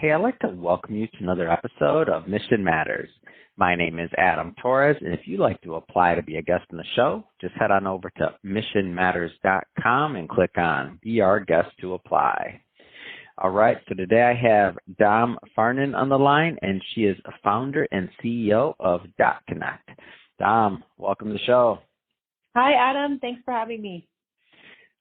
Hey, I'd like to welcome you to another episode of Mission Matters. My name is Adam Torres, and if you'd like to apply to be a guest on the show, just head on over to missionmatters.com and click on Be Our Guest to apply. All right, so today I have Dom Farnan on the line, and she is a founder and CEO of Dot Connect. Dom, welcome to the show. Hi, Adam. Thanks for having me.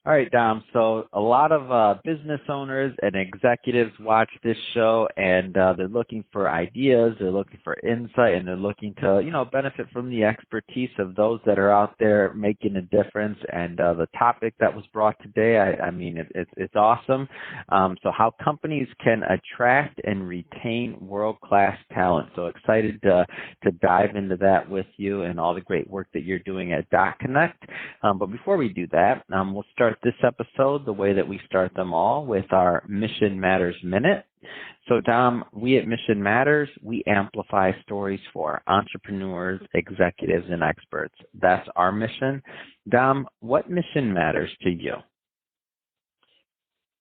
All right, Dom. So a lot of business owners and executives watch this show, and they're looking for ideas, they're looking for insight, and they're looking to, benefit from the expertise of those that are out there making a difference. And the topic that was brought today, it's awesome. So how companies can attract and retain world-class talent. So excited to dive into that with you and all the great work that you're doing at Dot Connect. But before we do that, we'll start this episode the way that we start them all, with our Mission Matters Minute. So, Dom, we at Mission Matters, we amplify stories for entrepreneurs, executives, and experts. That's our mission. Dom, what mission matters to you?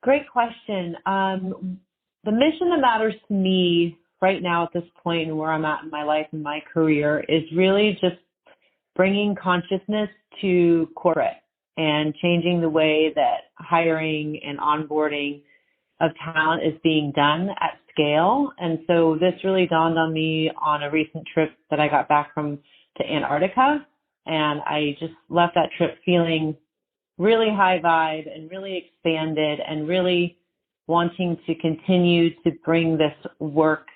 Great question. The mission that matters to me right now at this point and where I'm at in my life and my career is really just bringing consciousness to corporate and changing the way that hiring and onboarding of talent is being done at scale. And so this really dawned on me on a recent trip that I got back from to Antarctica. And I just left that trip feeling really high vibe and really expanded and really wanting to continue to bring this work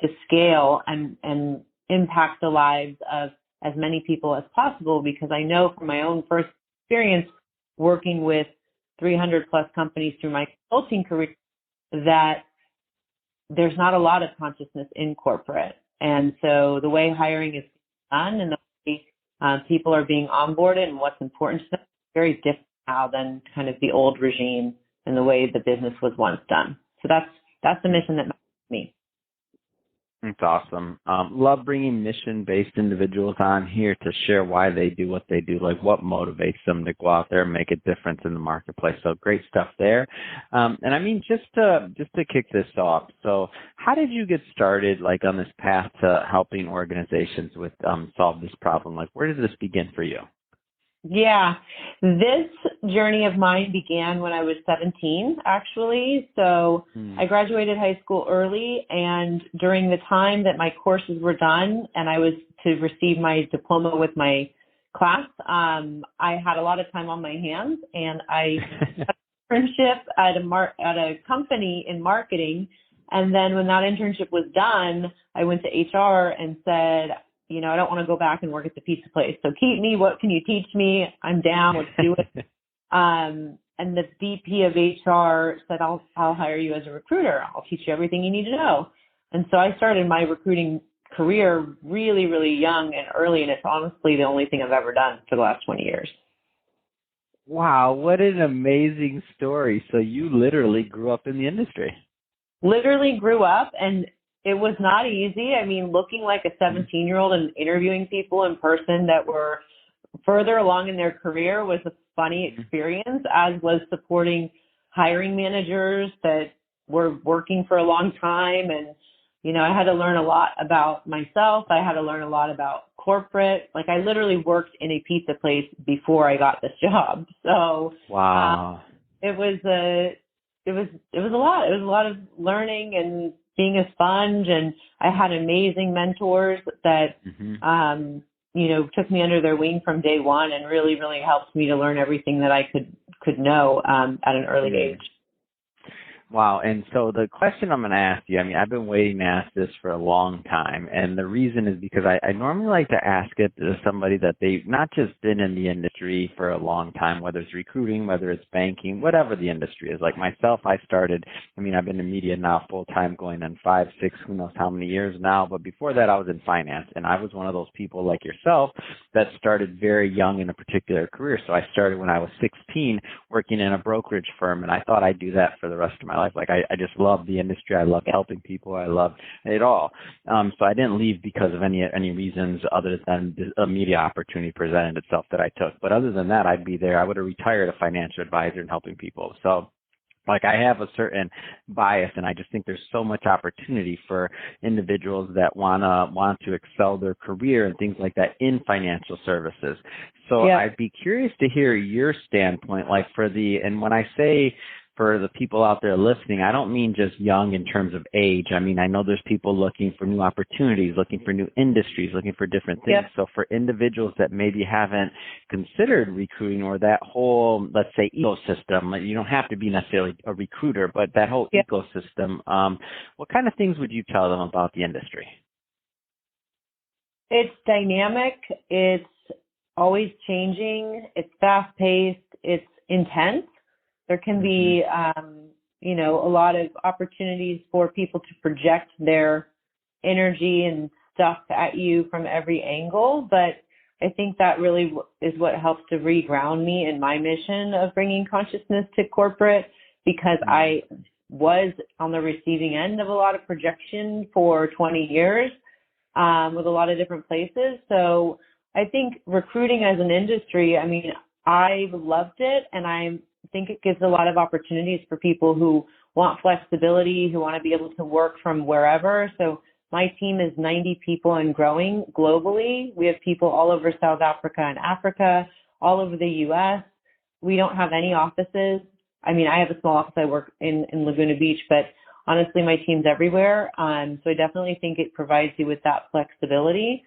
to scale and impact the lives of as many people as possible, because I know from my own first experience working with 300 plus companies through my consulting career that there's not a lot of consciousness in corporate. And so the way hiring is done and the way people are being onboarded and what's important to them is very different now than kind of the old regime and the way the business was once done. So that's the mission that matters to me. It's awesome. Love bringing mission-based individuals on here to share why they do what they do, like what motivates them to go out there and make a difference in the marketplace. So great stuff there. Just to kick this off, so how did you get started, like on this path to helping organizations with solve this problem? Like, where did this begin for you? Yeah, this journey of mine began when I was 17, actually. So I graduated high school early, and during the time that my courses were done and I was to receive my diploma with my class, I had a lot of time on my hands, and I had an internship at a company in marketing. And then when that internship was done, I went to HR and said, I don't want to go back and work at the pizza place. So keep me. What can you teach me? I'm down. Let's do it. And the VP of HR said, I'll hire you as a recruiter. I'll teach you everything you need to know. And so I started my recruiting career really, really young and early. And it's honestly the only thing I've ever done for the last 20 years. Wow. What an amazing story. So you literally grew up in the industry. Literally grew up, and it was not easy. I mean, looking like a 17-year-old and interviewing people in person that were further along in their career was a funny experience, as was supporting hiring managers that were working for a long time. And, I had to learn a lot about myself. I had to learn a lot about corporate. Like, I literally worked in a pizza place before I got this job. So wow, it was a lot. It was a lot of learning and being a sponge, and I had amazing mentors that, took me under their wing from day one and really, really helped me to learn everything that I could know at an early age. Wow. And so the question I'm going to ask you, I've been waiting to ask this for a long time. And the reason is because I normally like to ask it to somebody that they've not just been in the industry for a long time, whether it's recruiting, whether it's banking, whatever the industry is. Like myself, I've been in media now full time, going on 5, 6, who knows how many years now. But before that, I was in finance. And I was one of those people like yourself that started very young in a particular career. So I started when I was 16 working in a brokerage firm. And I thought I'd do that for the rest of my life. Like I just love the industry. I love helping people. I love it all. So I didn't leave because of any reasons other than a media opportunity presented itself that I took. But other than that, I'd be there. I would have retired a financial advisor and helping people. So Like I have a certain bias, and I just think there's so much opportunity for individuals that want to excel their career and things like that in financial services. So Yeah. I'd be curious to hear your standpoint, like and when I say for the people out there listening, I don't mean just young in terms of age. I mean, I know there's people looking for new opportunities, looking for new industries, looking for different things. Yep. So for individuals that maybe haven't considered recruiting or that whole, let's say, ecosystem, you don't have to be necessarily a recruiter, but that whole Yep. ecosystem, what kind of things would you tell them about the industry? It's dynamic. It's always changing. It's fast paced. It's intense. There can be, a lot of opportunities for people to project their energy and stuff at you from every angle. But I think that really is what helps to reground me in my mission of bringing consciousness to corporate, because I was on the receiving end of a lot of projection for 20 years with a lot of different places. So I think recruiting as an industry, I mean, I've loved it, and I think it gives a lot of opportunities for people who want flexibility, who want to be able to work from wherever. So my team is 90 people and growing globally. We have people all over South Africa and Africa, all over the U.S. We don't have any offices. I mean, I have a small office. I work in Laguna Beach, but honestly, my team's everywhere. So I definitely think it provides you with that flexibility.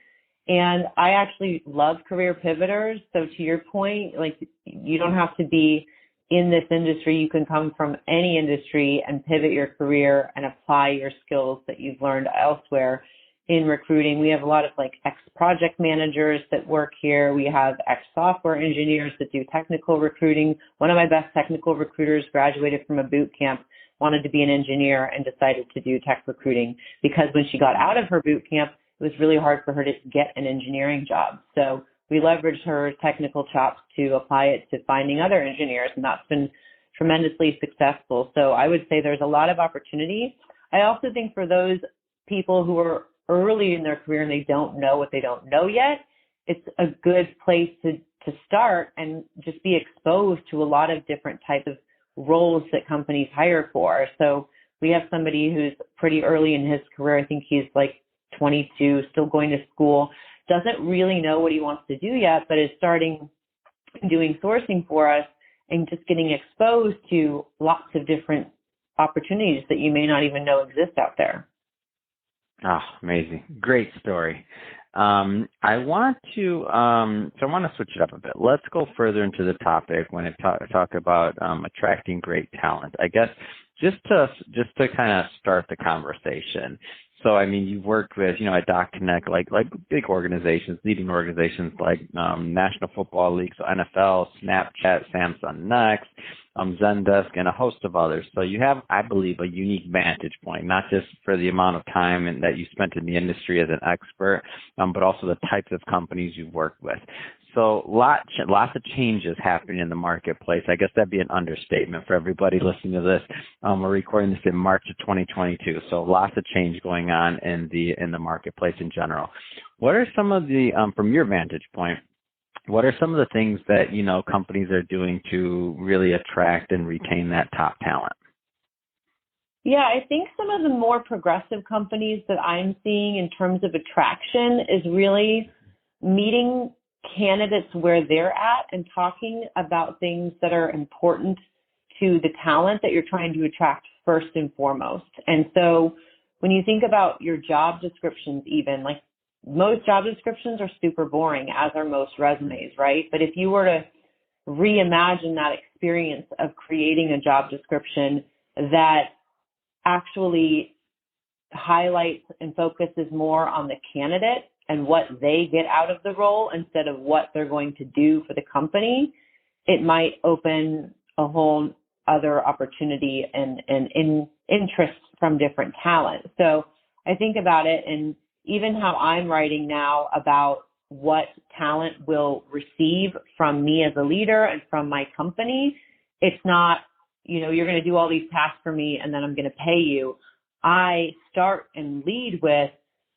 And I actually love career pivoters. So to your point, like, you don't have to be in this industry. You can come from any industry and pivot your career and apply your skills that you've learned elsewhere. In recruiting, we have a lot of like ex-project managers that work here. We have ex-software engineers that do technical recruiting. One of my best technical recruiters graduated from a boot camp, wanted to be an engineer, and decided to do tech recruiting because when she got out of her boot camp, it was really hard for her to get an engineering job. So we leveraged her technical chops to apply it to finding other engineers, and that's been tremendously successful. So I would say there's a lot of opportunity. I also think for those people who are early in their career and they don't know what they don't know yet, it's a good place to start and just be exposed to a lot of different types of roles that companies hire for. So we have somebody who's pretty early in his career. I think he's like 22, still going to school, doesn't really know what he wants to do yet, but is starting doing sourcing for us and just getting exposed to lots of different opportunities that you may not even know exist out there. Oh, amazing. Great story. I want to switch it up a bit. Let's go further into the topic when it talk about attracting great talent. I guess just to kind of start the conversation. So, I mean, you've worked with, at DocConnect, like big organizations, leading organizations like National Football League, so NFL, Snapchat, Samsung Next, Zendesk, and a host of others. So you have, I believe, a unique vantage point, not just for the amount of time and that you spent in the industry as an expert, but also the types of companies you've worked with. So lots of changes happening in the marketplace. I guess that'd be an understatement for everybody listening to this. We're recording this in March of 2022, so lots of change going on in the marketplace in general. What are some of the, from your vantage point, what are some of the things that, companies are doing to really attract and retain that top talent? Yeah, I think some of the more progressive companies that I'm seeing in terms of attraction is really meeting candidates where they're at and talking about things that are important to the talent that you're trying to attract first and foremost. And so when you think about your job descriptions, even like most job descriptions are super boring, as are most resumes, right? But if you were to reimagine that experience of creating a job description that actually highlights and focuses more on the candidate and what they get out of the role instead of what they're going to do for the company, it might open a whole other opportunity and interest from different talent. So I think about it, and even how I'm writing now about what talent will receive from me as a leader and from my company, it's not, you're going to do all these tasks for me and then I'm going to pay you. I start and lead with,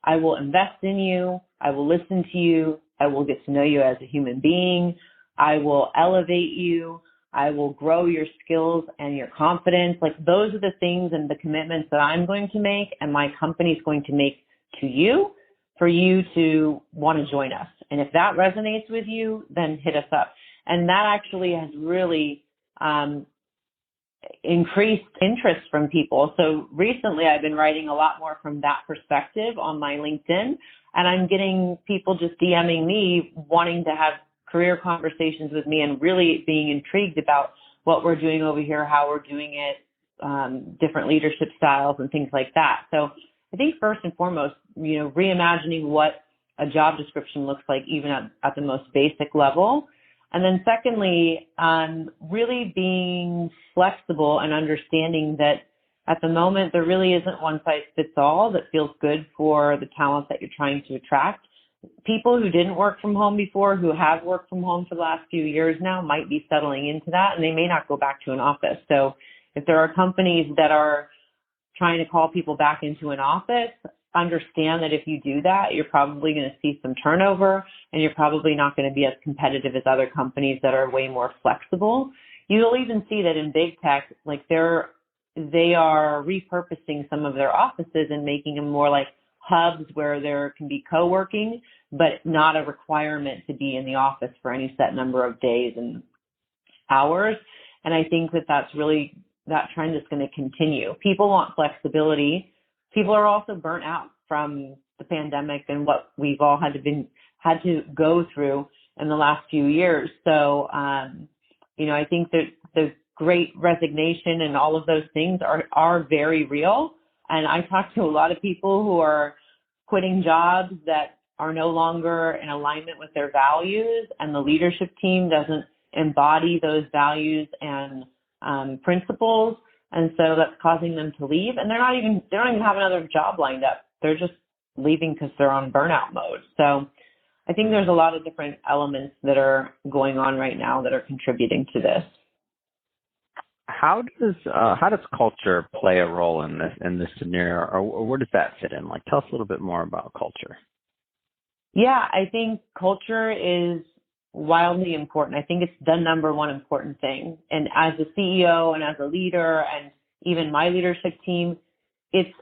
I will invest in you. I will listen to you. I will get to know you as a human being. I will elevate you. I will grow your skills and your confidence. Like those are the things and the commitments that I'm going to make and my company is going to make to you for you to want to join us. And if that resonates with you, then hit us up. And that actually has really increased interest from people. So recently I've been writing a lot more from that perspective on my LinkedIn, and I'm getting people just DMing me wanting to have career conversations with me and really being intrigued about what we're doing over here, how we're doing it, different leadership styles and things like that. So I think first and foremost, reimagining what a job description looks like even at the most basic level. And then secondly, really being flexible and understanding that at the moment, there really isn't one size fits all that feels good for the talent that you're trying to attract. People who didn't work from home before, who have worked from home for the last few years now, might be settling into that, and they may not go back to an office. So if there are companies that are trying to call people back into an office, understand that if you do that, you're probably going to see some turnover, and you're probably not going to be as competitive as other companies that are way more flexible. You'll even see that in big tech, like they are repurposing some of their offices and making them more like hubs where there can be co-working, but not a requirement to be in the office for any set number of days and hours. And I think that trend is going to continue. People want flexibility. People are also burnt out from the pandemic and what we've all had to go through in the last few years. So, I think that the great resignation and all of those things are very real. And I talk to a lot of people who are quitting jobs that are no longer in alignment with their values, and the leadership team doesn't embody those values and principles. And so that's causing them to leave, and they don't even have another job lined up. They're just leaving because they're on burnout mode. So I think there's a lot of different elements that are going on right now that are contributing to this. How does culture play a role in this scenario, or where does that fit in? Like, tell us a little bit more about culture. Yeah, I think culture is wildly important. I think it's the number one important thing. And as a CEO and as a leader and even my leadership team, it's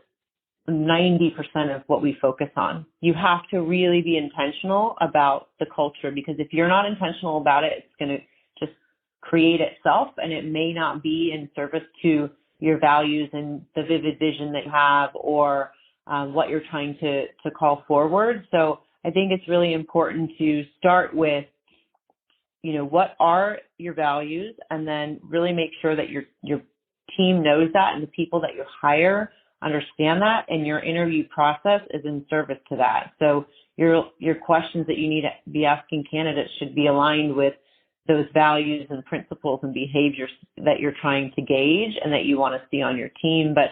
90% of what we focus on. You have to really be intentional about the culture, because if you're not intentional about it, it's going to just create itself, and it may not be in service to your values and the vivid vision that you have, or what you're trying to call forward. So I think it's really important to start with, what are your values, and then really make sure that your team knows that, and the people that you hire understand that, and your interview process is in service to that. So your questions that you need to be asking candidates should be aligned with those values and principles and behaviors that you're trying to gauge and that you want to see on your team. But,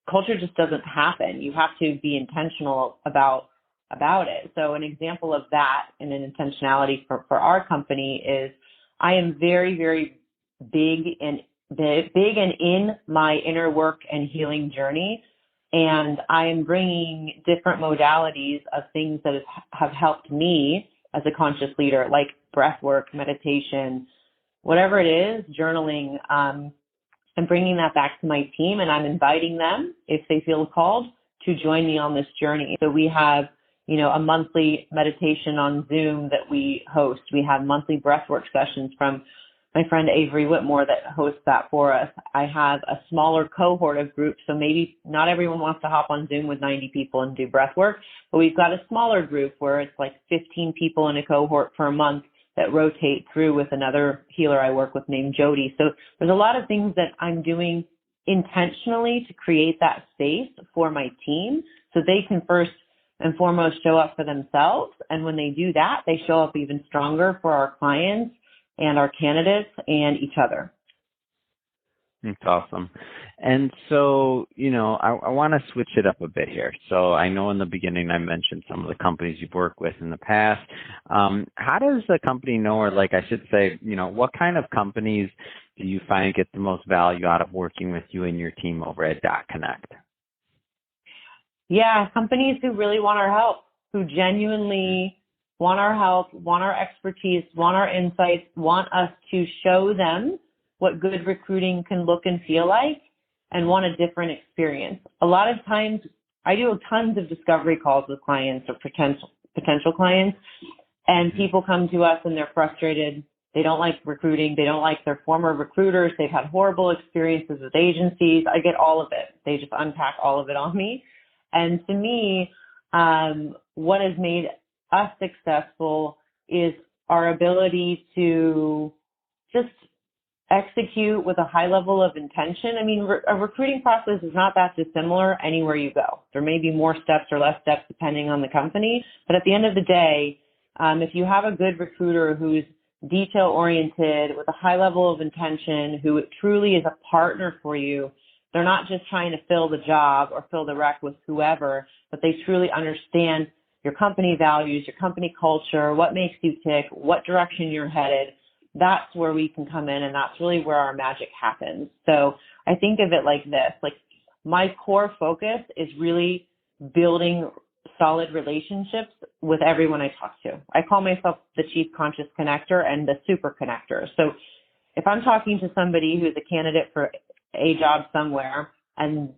culture just doesn't happen. You have to be intentional about it. So an example of that and an intentionality for our company is I am very, very big and in my inner work and healing journey. And I am bringing different modalities of things that have helped me as a conscious leader, like breath work, meditation, whatever it is, journaling. I'm bringing that back to my team, and I'm inviting them, if they feel called, to join me on this journey. So we have a monthly meditation on Zoom that we host. We have monthly breathwork sessions from my friend Avery Whitmore that hosts that for us. I have a smaller cohort of groups, so maybe not everyone wants to hop on Zoom with 90 people and do breathwork, but we've got a smaller group where it's like 15 people in a cohort per month that rotate through with another healer I work with named Jody. So there's a lot of things that I'm doing intentionally to create that space for my team so they can first and foremost show up for themselves. And when they do that, they show up even stronger for our clients and our candidates and each other. That's awesome. And so, I want to switch it up a bit here. So I know in the beginning I mentioned some of the companies you've worked with in the past. How does the company know, or like I should say, what kind of companies do you find get the most value out of working with you and your team over at Dot Connect? Yeah, companies who really want our help, who genuinely want our help, want our expertise, want our insights, want us to show them what good recruiting can look and feel like, and want a different experience. A lot of times I do tons of discovery calls with clients or potential clients, and people come to us and they're frustrated. They don't like recruiting. They don't like their former recruiters. They've had horrible experiences with agencies. I get all of it. They just unpack all of it on me. And to me, what has made us successful is our ability to just execute with a high level of intention. I mean, a recruiting process is not that dissimilar anywhere you go. There may be more steps or less steps depending on the company, but at the end of the day, if you have a good recruiter who's detail-oriented with a high level of intention, who truly is a partner for you, they're not just trying to fill the job or fill the rec with whoever, but they truly understand your company values, your company culture, what makes you tick, what direction you're headed. That's where we can come in, and that's really where our magic happens. So I think of it like this, like my core focus is really building solid relationships with everyone I talk to. I call myself the chief conscious connector and the super connector. So if I'm talking to somebody who's a candidate for a job somewhere and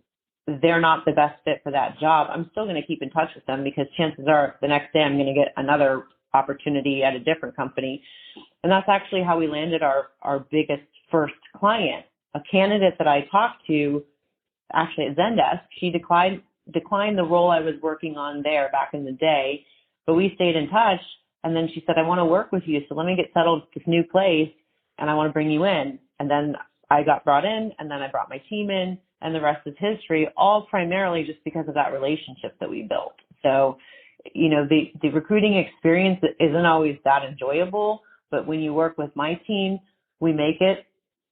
they're not the best fit for that job, I'm still going to keep in touch with them because chances are the next day I'm going to get another opportunity at a different company. And that's actually how we landed our biggest first client. A candidate that I talked to, actually at Zendesk, she declined the role I was working on there back in the day, but we stayed in touch. And then she said, I want to work with you. So let me get settled at this new place and I want to bring you in. And then I got brought in, and then I brought my team in, and the rest is history, all primarily just because of that relationship that we built. So, you know, the recruiting experience isn't always that enjoyable, but when you work with my team, we make it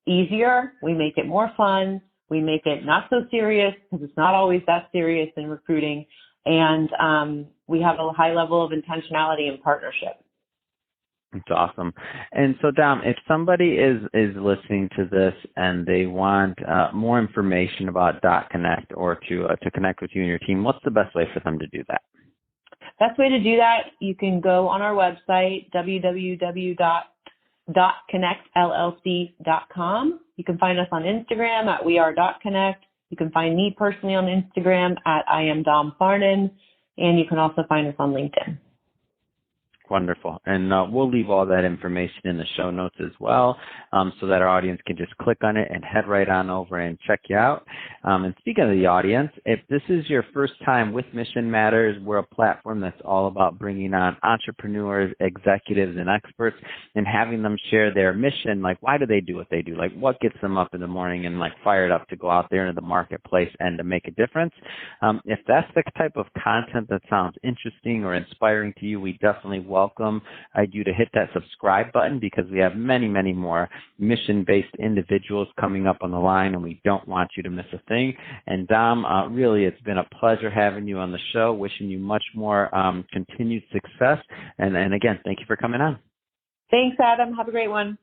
easier, we make it more fun, we make it not so serious because it's not always that serious in recruiting, and we have a high level of intentionality and partnership. It's awesome. And so, Dom, if somebody is listening to this and they want more information about .Connect or to connect with you and your team, what's the best way for them to do that? Best way to do that, you can go on our website, www.connectllc.com. You can find us on Instagram at weare.connect. You can find me personally on Instagram at I am Dom Farnan, and you can also find us on LinkedIn. Wonderful. And we'll leave all that information in the show notes as well, so that our audience can just click on it and head right on over and check you out. And speaking of the audience, if this is your first time with Mission Matters, we're a platform that's all about bringing on entrepreneurs, executives, and experts and having them share their mission. Like, why do they do what they do? Like, what gets them up in the morning and, like, fired up to go out there into the marketplace and to make a difference? If that's the type of content that sounds interesting or inspiring to you, we definitely welcome you to hit that subscribe button, because we have many, many more mission-based individuals coming up on the line, and we don't want you to miss a thing. And Dom, really, it's been a pleasure having you on the show. Wishing you much more continued success. And again, thank you for coming on. Thanks, Adam. Have a great one.